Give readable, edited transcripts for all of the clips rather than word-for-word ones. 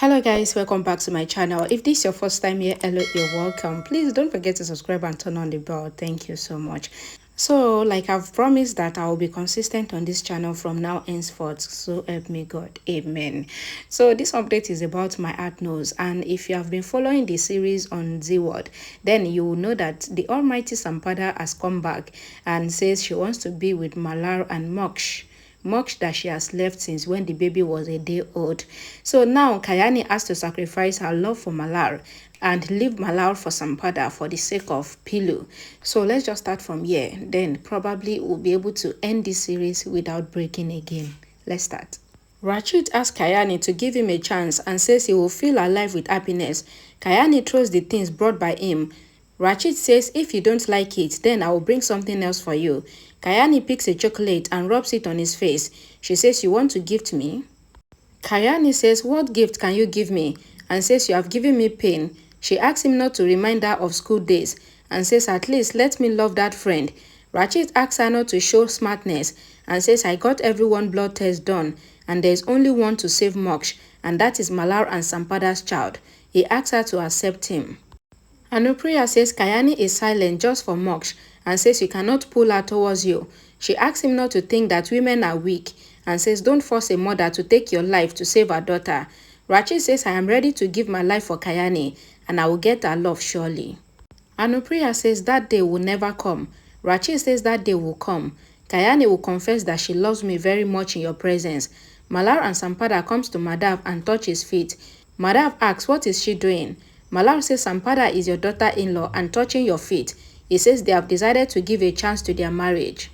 Hello guys, welcome back to my channel. If this is your first time here, hello, you're welcome. Please don't forget to subscribe and turn on the bell. Thank you so much. So like I've promised that I will be consistent on this channel from now henceforth, so help me God, amen. So this update is about my art nose, and if you have been following the series on ZEEWORLD, then you will know that the almighty Sampada has come back and says she wants to be with Malhar and Moksh that she has left since when the baby was a day old. So now Kalyani has to sacrifice her love for Malhar and leave Malhar for Sampada for the sake of Pilu. So let's just start from here. Then probably we'll be able to end this series without breaking again. Let's start. Rachit asks Kalyani to give him a chance and says he will feel alive with happiness. Kalyani throws the things brought by him. Rachit says if you don't like it, then I will bring something else for you. Kalyani picks a chocolate and rubs it on his face. She says, you want to gift me? Kalyani says, what gift can you give me? And says, you have given me pain. She asks him not to remind her of school days and says, at least let me love that friend. Rachit asks her not to show smartness and says, I got everyone blood test done and there's only one to save Moksh, and that is Malhar and Sampada's child. He asks her to accept him. Anupriya says Kalyani is silent just for Moksh and says you cannot pull her towards you. She asks him not to think that women are weak and says don't force a mother to take your life to save her daughter. Rachit says I am ready to give my life for Kalyani and I will get her love surely. Anupriya says that day will never come. Rachit says that day will come. Kalyani will confess that she loves me very much in your presence. Malhar and Sampada comes to Madhav and touch his feet. Madhav asks what is she doing? Malhar says Sampada is your daughter-in-law and touching your feet. He says they have decided to give a chance to their marriage.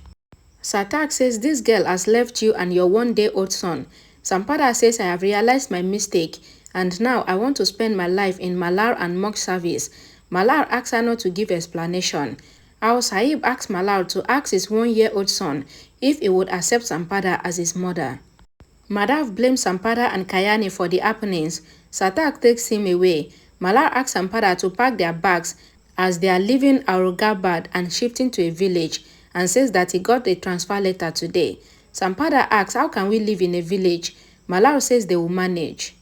Satak says this girl has left you and your one-day-old son. Sampada says I have realized my mistake and now I want to spend my life in Malhar and Moksh service. Malhar asks her not to give explanation. Al Sahib asks Malhar to ask his one-year-old son if he would accept Sampada as his mother. Madhav blames Sampada and Kalyani for the happenings. Satak takes him away. Malhar asks Sampada to pack their bags as they are leaving Aurangabad and shifting to a village and says that he got a transfer letter today. Sampada asks how can we live in a village? Malhar says they will manage.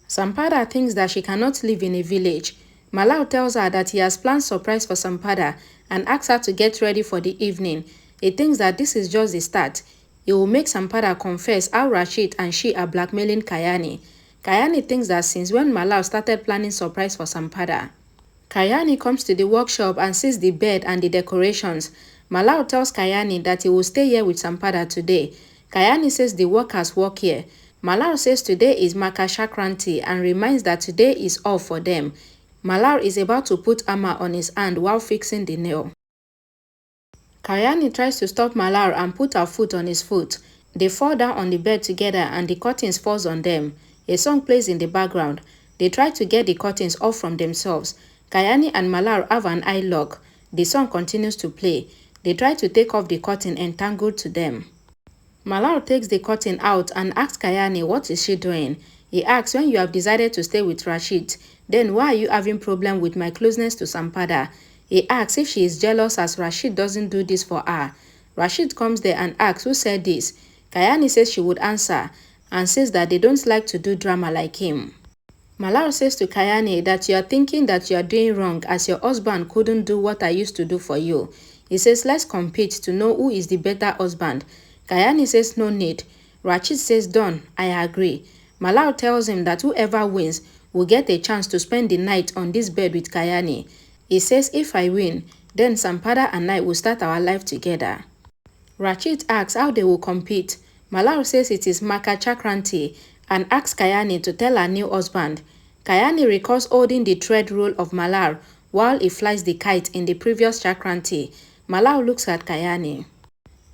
Sampada thinks that she cannot live in a village. Malhar tells her that he has planned surprise for Sampada and asks her to get ready for the evening. He thinks that this is just the start. He will make Sampada confess how Rachit and she are blackmailing Kalyani. Kalyani thinks that since when Malhar started planning surprise for Sampada. Kalyani comes to the workshop and sees the bed and the decorations. Malhar tells Kalyani that he will stay here with Sampada today. Kalyani says the workers work here. Malhar says today is Makar Sankranti and reminds that today is off for them. Malhar is about to put armor on his hand while fixing the nail. Kalyani tries to stop Malhar and put her foot on his foot. They fall down on the bed together and the curtains falls on them. A song plays in the background. They try to get the curtains off from themselves. Kalyani and Malhar have an eye lock. The song continues to play. They try to take off the curtain entangled to them. Malhar takes the curtain out and asks Kalyani what is she doing. He asks when you have decided to stay with Rachit, then why are you having problem with my closeness to Sampada? He asks if she is jealous as Rachit doesn't do this for her. Rachit comes there and asks who said this. Kalyani says she would answer and says that they don't like to do drama like him. Malhar says to Kalyani that you are thinking that you are doing wrong as your husband couldn't do what I used to do for you. He says let's compete to know who is the better husband. Kalyani says no need. Rachit says done, I agree. Malhar tells him that whoever wins will get a chance to spend the night on this bed with Kalyani. He says if I win, then Sampada and I will start our life together. Rachit asks how they will compete. Malhar says it is Makar Sankranti and asks Kalyani to tell her new husband. Kalyani recalls holding the thread rule of Malhar while he flies the kite in the previous Sankranti. Malhar looks at Kalyani.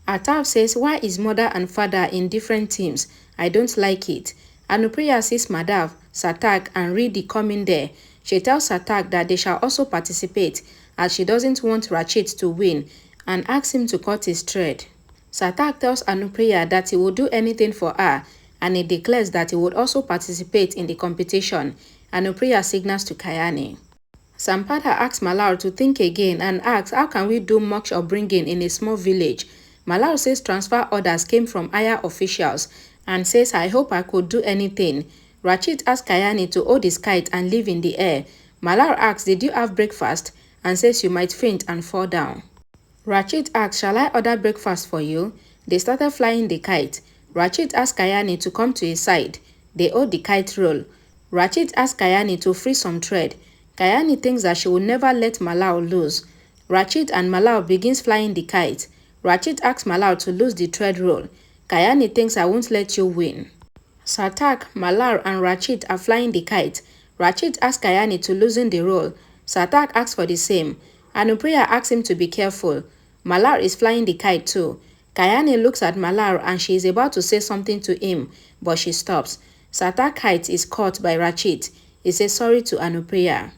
Atav says why is mother and father in different teams? I don't like it. Anupriya sees Madhav, Satak and Riddhi coming there. She tells Satak that they shall also participate as she doesn't want Rachit to win and asks him to cut his thread. Satak tells Anupriya that he will do anything for her and he declares that he would also participate in the competition. Anupriya signals to Kalyani. Sampada asks Malhar to think again and asks how can we do much upbringing in a small village. Malhar says transfer orders came from higher officials and says I hope I could do anything. Rachit asks Kalyani to hold his kite and live in the air. Malhar asks, did you have breakfast? And says you might faint and fall down. Rachit asks, shall I order breakfast for you? They started flying the kite. Rachit asks Kalyani to come to his side. They hold the kite roll. Rachit asks Kalyani to free some thread. Kalyani thinks that she will never let Malhar lose. Rachit and Malhar begins flying the kite. Rachit asks Malhar to lose the thread roll. Kalyani thinks, I won't let you win. Satak, Malhar and Rachit are flying the kite. Rachit asks Kalyani to loosen the roll. Satak asks for the same. Anupriya asks him to be careful. Malhar is flying the kite too. Kalyani looks at Malhar and she is about to say something to him, but she stops. Satak's kite is caught by Rachit. He says sorry to Anupriya.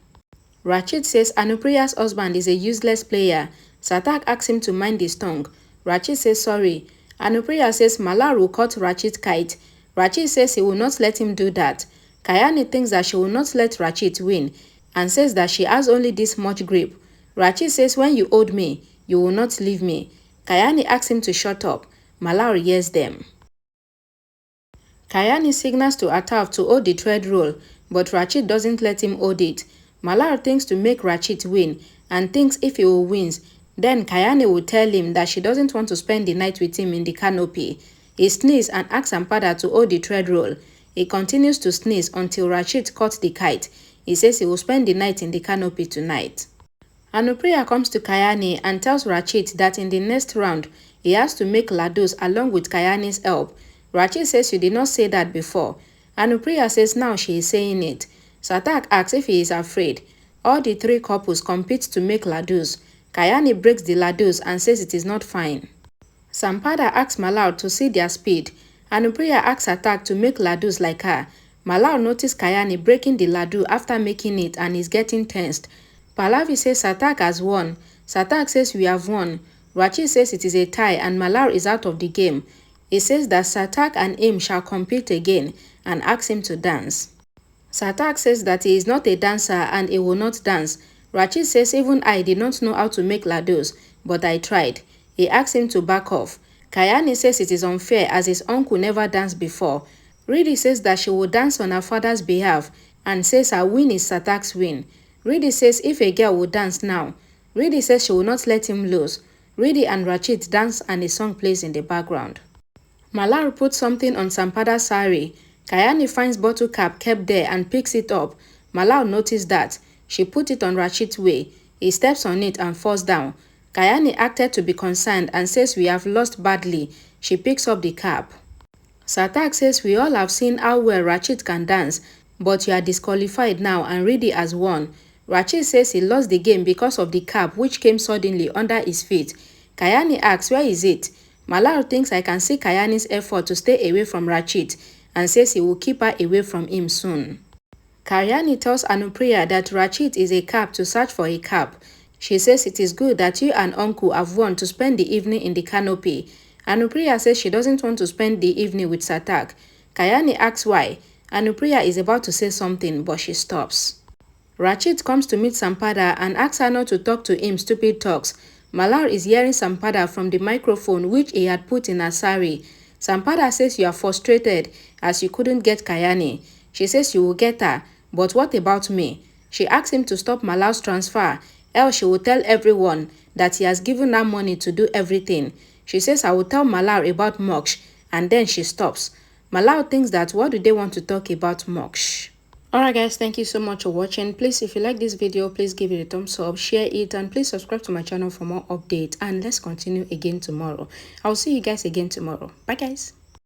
Rachit says Anupriya's husband is a useless player. Satak asks him to mind his tongue. Rachit says sorry. Anupriya says Malhar will cut Rachit's kite. Rachit says he will not let him do that. Kalyani thinks that she will not let Rachit win and says that she has only this much grip. Rachit says, when you hold me, you will not leave me. Kalyani asks him to shut up. Malhar hears them. Kalyani signals to Ataf to hold the thread roll, but Rachit doesn't let him hold it. Malhar thinks to make Rachit win and thinks if he will wins, then Kalyani will tell him that she doesn't want to spend the night with him in the canopy. He sneezes and asks Sampada to hold the thread roll. He continues to sneeze until Rachit cuts the kite. He says he will spend the night in the canopy tonight. Anupriya comes to Kalyani and tells Rachit that in the next round, he has to make laddus along with Kalyani's help. Rachit says you did not say that before. Anupriya says now she is saying it. Satak asks if he is afraid. All the three couples compete to make laddus. Kalyani breaks the laddus and says it is not fine. Sampada asks Malhar to see their speed. Anupriya asks Satak to make laddus like her. Malhar noticed Kalyani breaking the laddu after making it and is getting tensed. Pallavi says Satak has won. Satak says we have won. Rachit says it is a tie and Malhar is out of the game. He says that Satak and him shall compete again and asks him to dance. Satak says that he is not a dancer and he will not dance. Rachit says even I did not know how to make laddus, but I tried. He asks him to back off. Kalyani says it is unfair as his uncle never danced before. Riddhi says that she will dance on her father's behalf and says her win is Satak's win. Riddhi says if a girl will dance now. Riddhi says she will not let him lose. Riddhi and Rachit dance and a song plays in the background. Malhar puts something on Sampada's sari. Kalyani finds bottle cap kept there and picks it up. Malhar noticed that. She put it on Rachit's way. He steps on it and falls down. Kalyani acted to be concerned and says we have lost badly. She picks up the cap. Satak says we all have seen how well Rachit can dance, but you are disqualified now and Riddhi has won. Rachit says he lost the game because of the cap which came suddenly under his feet. Kalyani asks where is it? Malhar thinks I can see Kalyani's effort to stay away from Rachit and says he will keep her away from him soon. Kalyani tells Anupriya that Rachit is a cap to search for a cap. She says it is good that you and uncle have won to spend the evening in the canopy. Anupriya says she doesn't want to spend the evening with Satak. Kalyani asks why. Anupriya is about to say something but she stops. Rachit comes to meet Sampada and asks her not to talk to him stupid talks. Malhar is hearing Sampada from the microphone which he had put in her sari. Sampada says you are frustrated as you couldn't get Kalyani. She says you will get her, but what about me? She asks him to stop Malhar's transfer, else she will tell everyone that he has given her money to do everything. She says I will tell Malhar about Moksh, and then she stops. Malhar thinks that what do they want to talk about Moksh? Alright guys, thank you so much for watching. Please, if you like this video, please give it a thumbs up, share it, and please subscribe to my channel for more updates. And let's continue again tomorrow. I'll see you guys again tomorrow. Bye guys.